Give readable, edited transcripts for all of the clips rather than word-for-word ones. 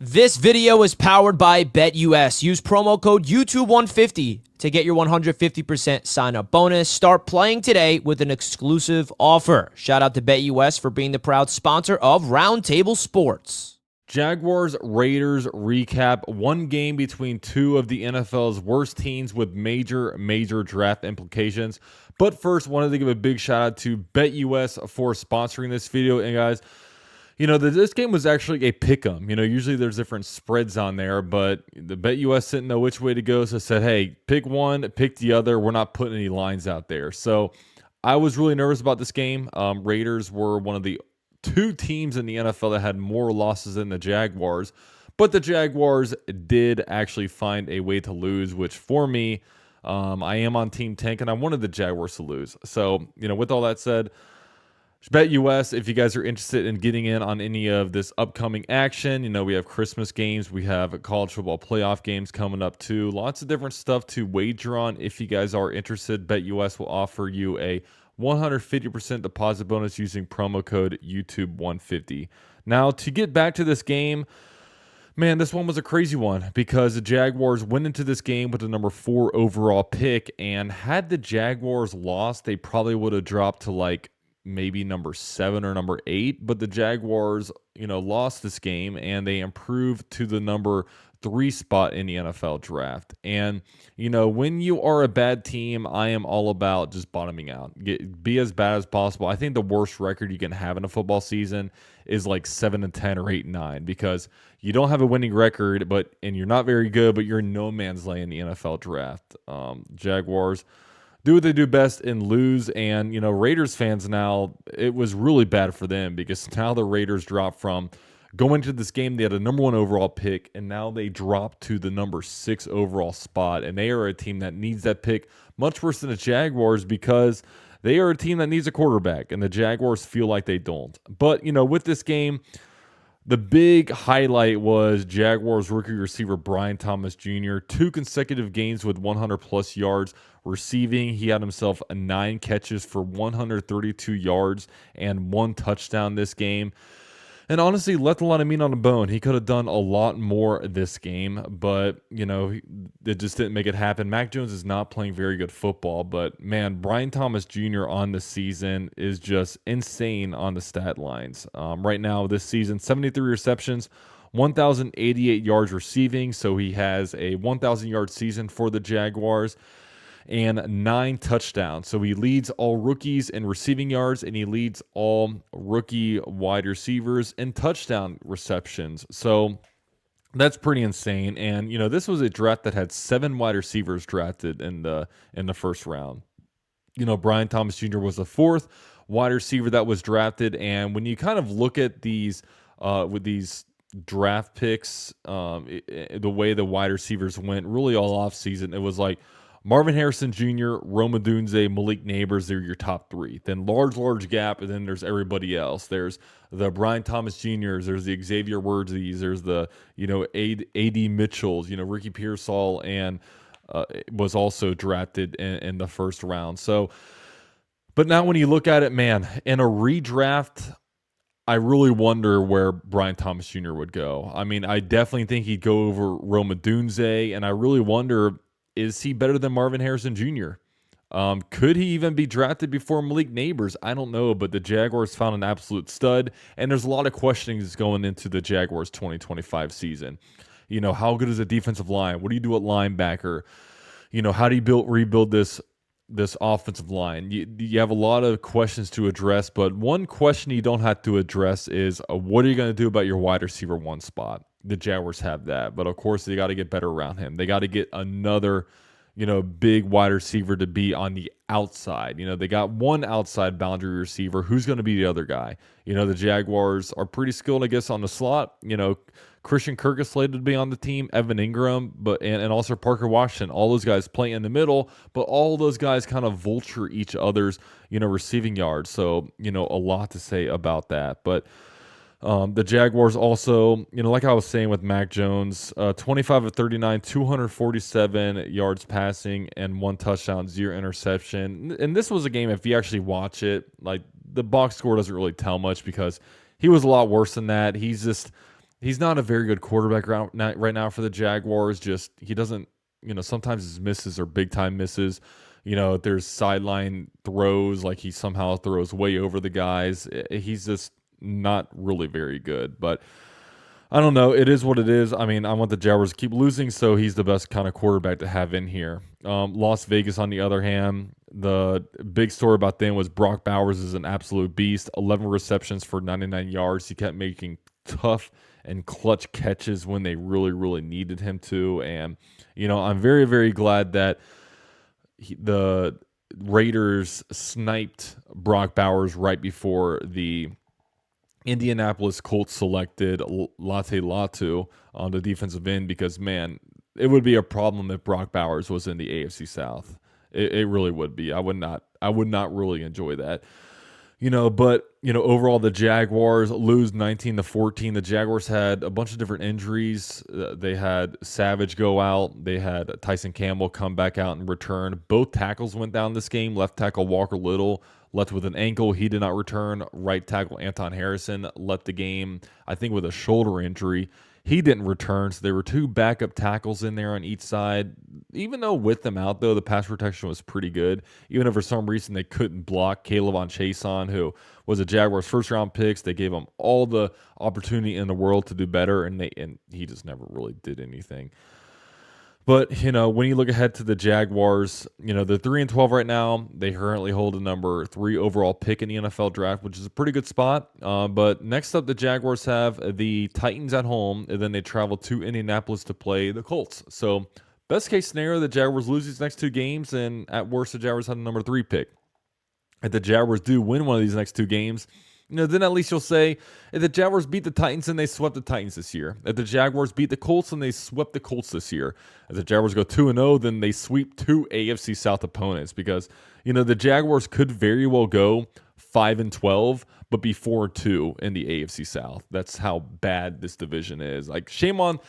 This video is powered by BetUS. Use promo code YouTube150 to get your 150% sign-up bonus. Start playing today with an exclusive offer. Shout out to BetUS for being the proud sponsor of Roundtable Sports. Jaguars Raiders recap, one game between two of the NFL's worst teams with major draft implications. But first, wanted to give a big shout out to BetUS for sponsoring this video. And guys, you know, this game was actually a pick'em. You know, usually there's different spreads on there, but the BetUS didn't know which way to go, so said, hey, pick one, pick the other. We're not putting any lines out there. So I was really nervous about this game. Raiders were one of the two teams in the NFL that had more losses than the Jaguars, but the Jaguars did actually find a way to lose, which for me, I am on Team Tank, and I wanted the Jaguars to lose. So, you know, with all that said, BetUS, if you guys are interested in getting in on any of this upcoming action, you know, we have Christmas games, we have college football playoff games coming up too. Lots of different stuff to wager on. If you guys are interested, BetUS will offer you a 150% deposit bonus using promo code YouTube150. Now, to get back to this game, man, this one was a crazy one because the Jaguars went into this game with the number 4 overall pick, and had the Jaguars lost, they probably would have dropped to like maybe number 7 or number 8, but the Jaguars, you know, lost this game and they improved to the number 3 spot in the NFL draft. And, you know, when you are a bad team, I am all about just bottoming out. Be as bad as possible. I think the worst record you can have in a football season is like 7-10 or 8-9 because you don't have a winning record, and you're not very good, but you're in no man's land in the NFL draft. Jaguars do what they do best and lose. And, you know, Raiders fans now, it was really bad for them because now the Raiders dropped from going to this game, they had a number 1 overall pick, and now they dropped to the number 6 overall spot. And they are a team that needs that pick much worse than the Jaguars because they are a team that needs a quarterback, and the Jaguars feel like they don't. But, you know, with this game, the big highlight was Jaguars rookie receiver Brian Thomas Jr. 2 consecutive games with 100-plus yards receiving. He had himself 9 catches for 132 yards and 1 touchdown this game. And honestly, left a lot of meat on the bone. He could have done a lot more this game, but, you know, it just didn't make it happen. Mac Jones is not playing very good football, but, man, Brian Thomas Jr. on the season is just insane on the stat lines. Right now, this season, 73 receptions, 1,088 yards receiving, so he has a 1,000-yard season for the Jaguars, and 9 touchdowns. So he leads all rookies in receiving yards, and he leads all rookie wide receivers in touchdown receptions. So that's pretty insane. And, you know, this was a draft that had 7 wide receivers drafted in the first round. You know, Brian Thomas Jr. was the 4th wide receiver that was drafted. And when you kind of look at these with these draft picks, the way the wide receivers went really all offseason, it was like Marvin Harrison Jr., Rome Odunze, Malik Neighbors, they're your top 3. Then large gap, and then there's everybody else. There's the Brian Thomas Jr.'s, there's the Xavier Wordsies, there's the, you know, A.D. Mitchell's, you know, Ricky Pearsall, and was also drafted in the first round. So, but now when you look at it, man, in a redraft, I really wonder where Brian Thomas Jr. would go. I mean, I definitely think he'd go over Rome Odunze, and I really wonder, is he better than Marvin Harrison Jr.? Could he even be drafted before Malik Neighbors? I don't know, but the Jaguars found an absolute stud, and there's a lot of questionings going into the Jaguars 2025 season. You know, how good is the defensive line? What do you do at linebacker? You know, how do you rebuild this offensive line? You have a lot of questions to address, but one question you don't have to address is what are you going to do about your wide receiver 1 spot? The Jaguars have that, but of course they got to get better around him. They got to get another, you know, big wide receiver to be on the outside. You know, they got one outside boundary receiver. Who's going to be the other guy? You know, the Jaguars are pretty skilled, I guess, on the slot. You know, Christian Kirk is slated to be on the team, Evan Ingram, and also Parker Washington. All those guys play in the middle, but all those guys kind of vulture each other's, you know, receiving yards. So, you know, a lot to say about that. But the Jaguars also, you know, like I was saying with Mac Jones, 25 of 39, 247 yards passing, and 1 touchdown, 0 interception. And this was a game, if you actually watch it, like the box score doesn't really tell much because he was a lot worse than that. He's just, he's not a very good quarterback right now for the Jaguars. Just he doesn't, sometimes his misses are big time misses. There's sideline throws, like he somehow throws way over the guys. He's just not really very good. But I don't know. It is what it is. I mean, I want the Jaguars to keep losing, so he's the best kind of quarterback to have in here. Las Vegas, on the other hand, the big story about them was Brock Bowers is an absolute beast. 11 receptions for 99 yards. He kept making tough and clutch catches when they really, really needed him to. And, I'm very, very glad that the Raiders sniped Brock Bowers right before the Indianapolis Colts selected Latte Latu on the defensive end, because, man, it would be a problem if Brock Bowers was in the AFC South. It really would be. I would not really enjoy that. But overall, the Jaguars lose 19-14. The Jaguars had a bunch of different injuries. They had Savage go out. They had Tyson Campbell come back out and return. Both tackles went down this game. Left tackle Walker Little left with an ankle. He did not return. Right tackle Anton Harrison left the game, I think, with a shoulder injury. He didn't return, so there were two backup tackles in there on each side. Even though with them out, though, the pass protection was pretty good. Even if for some reason they couldn't block Caleb Chason, who was a Jaguars first-round picks. They gave him all the opportunity in the world to do better, and he just never really did anything. But, when you look ahead to the Jaguars, they're 3-12 right now. They currently hold a number 3 overall pick in the NFL draft, which is a pretty good spot. But next up, the Jaguars have the Titans at home, and then they travel to Indianapolis to play the Colts. So, best case scenario, the Jaguars lose these next 2 games, and at worst, the Jaguars have a number 3 pick. If the Jaguars do win one of these next 2 games, then at least you'll say, if the Jaguars beat the Titans, and they swept the Titans this year. If the Jaguars beat the Colts, and they swept the Colts this year. If the Jaguars go 2-0, then they sweep 2 AFC South opponents, because, the Jaguars could very well go 5-12, but be 4-2 in the AFC South. That's how bad this division is. Like, shame on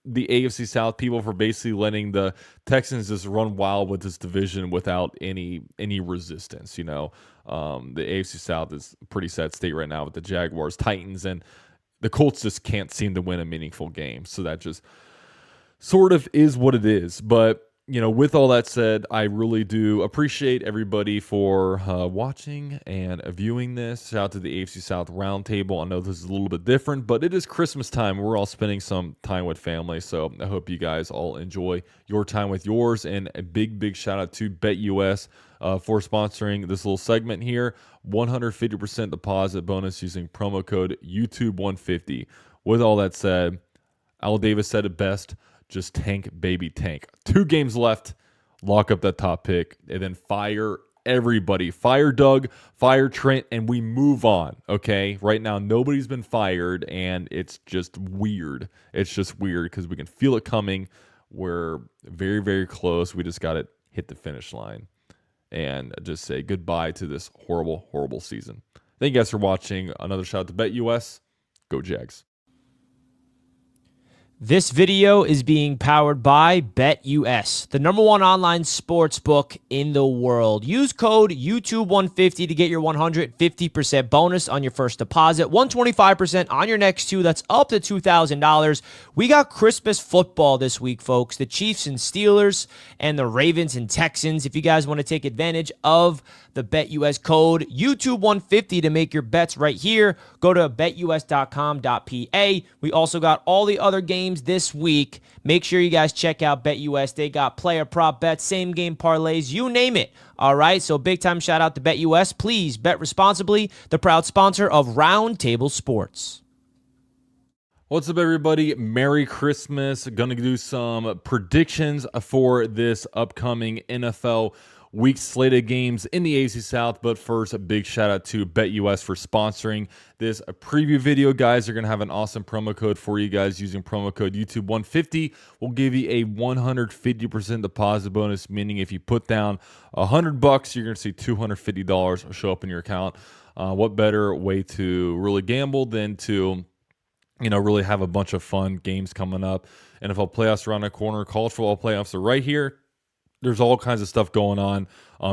the AFC South people for basically letting the Texans just run wild with this division without any resistance. The AFC South is a pretty sad state right now with the Jaguars, Titans, and the Colts just can't seem to win a meaningful game. So that just sort of is what it is. But, with all that said, I really do appreciate everybody for watching and viewing this. Shout out to the AFC South Roundtable. I know this is a little bit different, but it is Christmas time. We're all spending some time with family, so I hope you guys all enjoy your time with yours. And a big, big shout out to BetUS for sponsoring this little segment here. 150% deposit bonus using promo code YouTube150. With all that said, Al Davis said it best. Just tank, baby, tank. 2 games left. Lock up that top pick, and then fire everybody. Fire Doug, fire Trent, and we move on, okay? Right now, nobody's been fired, and it's just weird. It's just weird because we can feel it coming. We're very, very close. We just got to hit the finish line and just say goodbye to this horrible, horrible season. Thank you guys for watching. Another shout out to BetUS. Go Jags. This video is being powered by BetUS, the #1 online sports book in the world. Use code YouTube150 to get your 150% bonus on your first deposit, 125% on your next 2. That's up to $2,000. We got Christmas football this week, folks. The Chiefs and Steelers and the Ravens and Texans. If you guys want to take advantage of the BetUS code YouTube150 to make your bets right here, go to betus.com.pa. We also got all the other games this week. Make sure you guys check out BetUS. They got player prop bets, same game parlays, you name it. All right, so big time shout out to BetUS. Please bet responsibly. The proud sponsor of Roundtable Sports. What's up, everybody? Merry Christmas. Gonna do some predictions for this upcoming NFL week slated games in the AFC South. But first, a big shout out to BetUS for sponsoring this preview video. Guys, they're going to have an awesome promo code for you guys using promo code YouTube150. We'll give you a 150% deposit bonus, meaning if you put down $100, you're going to see $250 show up in your account. What better way to really gamble than to really have a bunch of fun games coming up. NFL playoffs around the corner. College football playoffs are right here. there's all kinds of stuff going on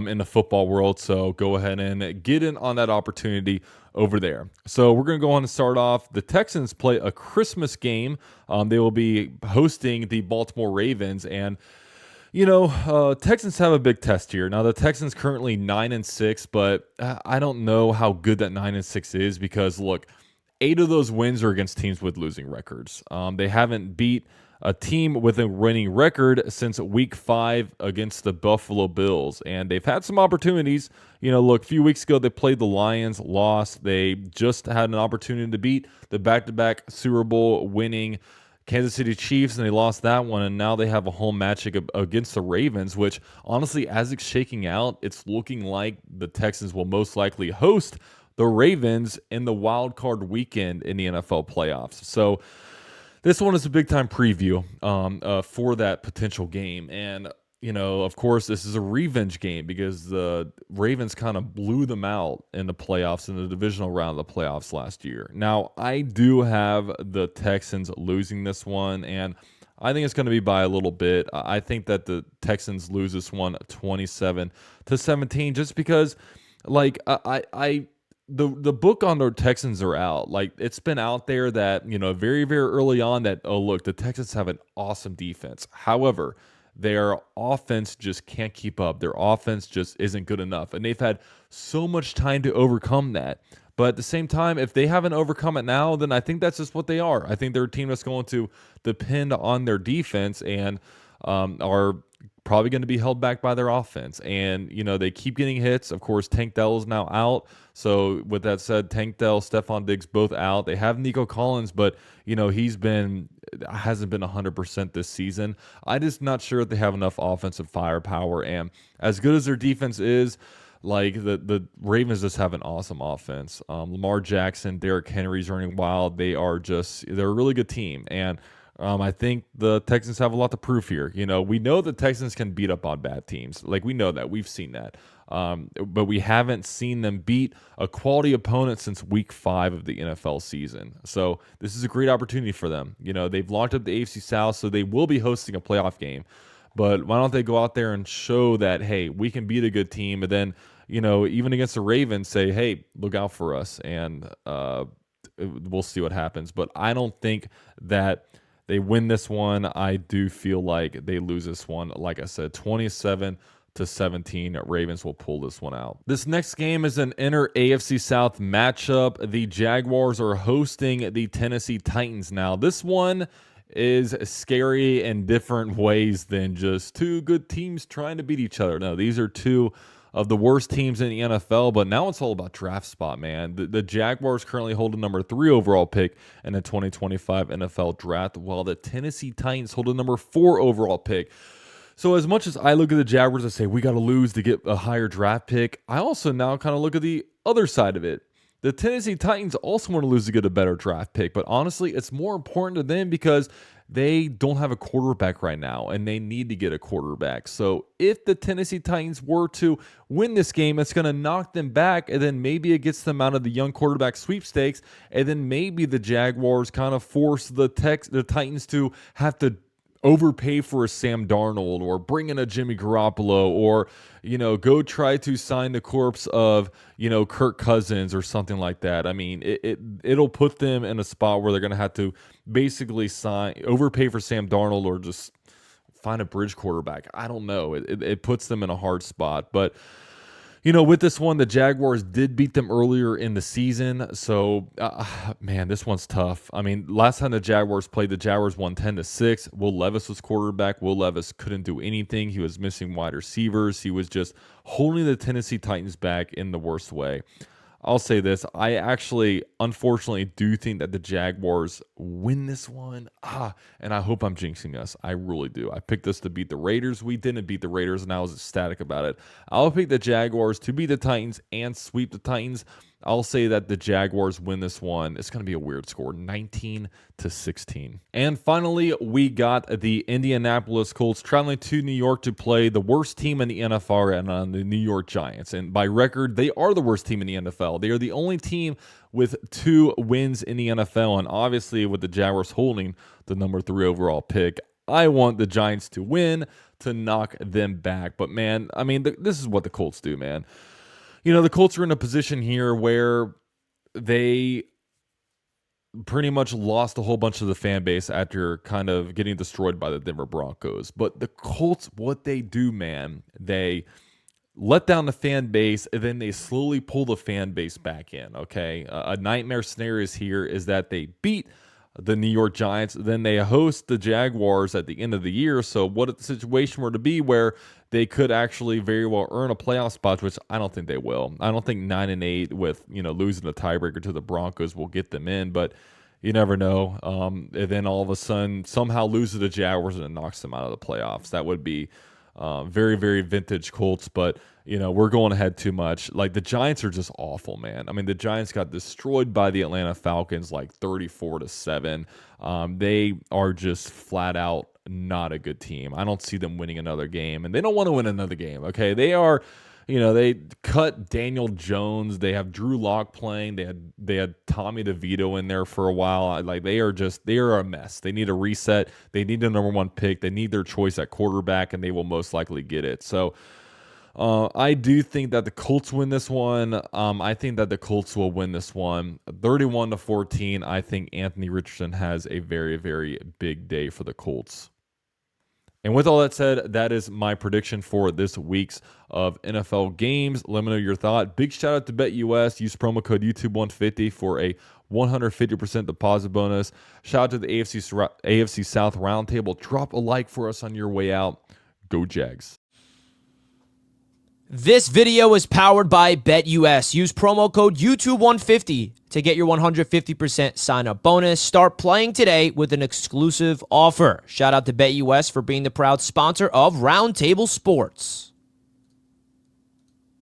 in the football world. So go ahead and get in on that opportunity over there. So we're going to go on and start off. The Texans play a Christmas game. They will be hosting the Baltimore Ravens, and Texans have a big test here. Now, the Texans currently 9-6, but I don't know how good that 9-6 is because, look, 8 of those wins are against teams with losing records. They haven't beat a team with a winning record since week 5 against the Buffalo Bills, and they've had some opportunities. Look, a few weeks ago they played the Lions, lost. They just had an opportunity to beat the back-to-back Super Bowl winning Kansas City Chiefs, and they lost that one, and now they have a home match against the Ravens, which honestly, as it's shaking out, it's looking like the Texans will most likely host the Ravens in the wild card weekend in the NFL playoffs. So this one is a big-time preview for that potential game, and of course, this is a revenge game because the Ravens kind of blew them out in the playoffs, in the divisional round of the playoffs last year. Now, I do have the Texans losing this one, and I think it's going to be by a little bit. I think that the Texans lose this one 27-17 just because, the book on the Texans are out. Like, it's been out there that, very, very early on that, oh, look, the Texans have an awesome defense. However, their offense just can't keep up. Their offense just isn't good enough. And they've had so much time to overcome that. But at the same time, if they haven't overcome it now, then I think that's just what they are. I think they're a team that's going to depend on their defense and are probably going to be held back by their offense. And, they keep getting hits. Of course, Tank Dell is now out. So with that said, Tank Dell, Stephon Diggs both out. They have Nico Collins, but, hasn't been 100% this season. I'm just not sure if they have enough offensive firepower. And as good as their defense is, the Ravens just have an awesome offense. Lamar Jackson, Derrick Henry's running wild. They're a really good team. And I think the Texans have a lot to prove here. We know the Texans can beat up on bad teams. We know that. We've seen that. But we haven't seen them beat a quality opponent since week 5 of the NFL season. So this is a great opportunity for them. They've locked up the AFC South, so they will be hosting a playoff game. But why don't they go out there and show that, hey, we can beat a good team, and then, even against the Ravens, say, hey, look out for us, and we'll see what happens. But I don't think that they win this one. I do feel like they lose this one. Like I said, 27-17. Ravens will pull this one out. This next game is an inner AFC South matchup. The Jaguars are hosting the Tennessee Titans. Now, this one is scary in different ways than just two good teams trying to beat each other. No, these are two of the worst teams in the NFL, but now it's all about draft spot, man. The Jaguars currently hold a number 3 overall pick in the 2025 NFL draft, while the Tennessee Titans hold a number 4 overall pick. So as much as I look at the Jaguars and say, we got to lose to get a higher draft pick, I also now kind of look at the other side of it. The Tennessee Titans also want to lose to get a better draft pick, but honestly, it's more important to them because they don't have a quarterback right now, and they need to get a quarterback. So if the Tennessee Titans were to win this game, it's going to knock them back, and then maybe it gets them out of the young quarterback sweepstakes, and then maybe the Jaguars kind of force the Titans to have to overpay for a Sam Darnold or bring in a Jimmy Garoppolo or, go try to sign the corpse of, Kirk Cousins or something like that. I mean, it'll put them in a spot where they're going to have to basically overpay for Sam Darnold or just find a bridge quarterback. I don't know. It puts them in a hard spot. But, with this one, the Jaguars did beat them earlier in the season. So, man, this one's tough. I mean, last time the Jaguars played, the Jaguars won 10-6. Will Levis was quarterback. Will Levis couldn't do anything. He was missing wide receivers. He was just holding the Tennessee Titans back in the worst way. I'll say this. I actually, unfortunately, do think that the Jaguars win this one. And I hope I'm jinxing us. I really do. I picked us to beat the Raiders. We didn't beat the Raiders, and I was ecstatic about it. I'll pick the Jaguars to beat the Titans and sweep the Titans. I'll say that the Jaguars win this one. It's going to be a weird score, 19-16. And finally, we got the Indianapolis Colts traveling to New York to play the worst team in the NFL and on the New York Giants. And by record, they are the worst team in the NFL. They are the only team with 2 wins in the NFL. And obviously, with the Jaguars holding the number 3 overall pick, I want the Giants to win to knock them back. But man, I mean, this is what the Colts do, man. The Colts are in a position here where they pretty much lost a whole bunch of the fan base after kind of getting destroyed by the Denver Broncos. But the Colts, what they do, man, they let down the fan base, and then they slowly pull the fan base back in, okay? A nightmare scenario here is that they beat the New York Giants, then they host the Jaguars at the end of the year. So what if the situation were to be where they could actually very well earn a playoff spot, which I don't think they will. I don't think 9-8 with, losing the tiebreaker to the Broncos will get them in, but you never know. And then all of a sudden, somehow lose to the Jaguars and it knocks them out of the playoffs. That would be very, very vintage Colts, but we're going ahead too much. Like, the Giants are just awful, man. I mean, the Giants got destroyed by the Atlanta Falcons like 34-7. They are just flat out not a good team. I don't see them winning another game, and they don't want to win another game. Okay, they are. They cut Daniel Jones. They have Drew Lock playing. They had Tommy DeVito in there for a while. Like, they are a mess. They need a reset. They need a number one pick. They need their choice at quarterback, and they will most likely get it. So I do think that the Colts win this one. I think that the Colts will win this one 31-14. I think Anthony Richardson has a very, very big day for the Colts. And with all that said, that is my prediction for this week's of NFL games. Let me know your thought. Big shout out to BetUS. Use promo code YouTube150 for a 150% deposit bonus. Shout out to the AFC South Roundtable. Drop a like for us on your way out. Go Jags. This video is powered by BetUS. Use promo code YouTube150 to get your 150% sign-up bonus. Start playing today with an exclusive offer. Shout out to BetUS for being the proud sponsor of Roundtable Sports.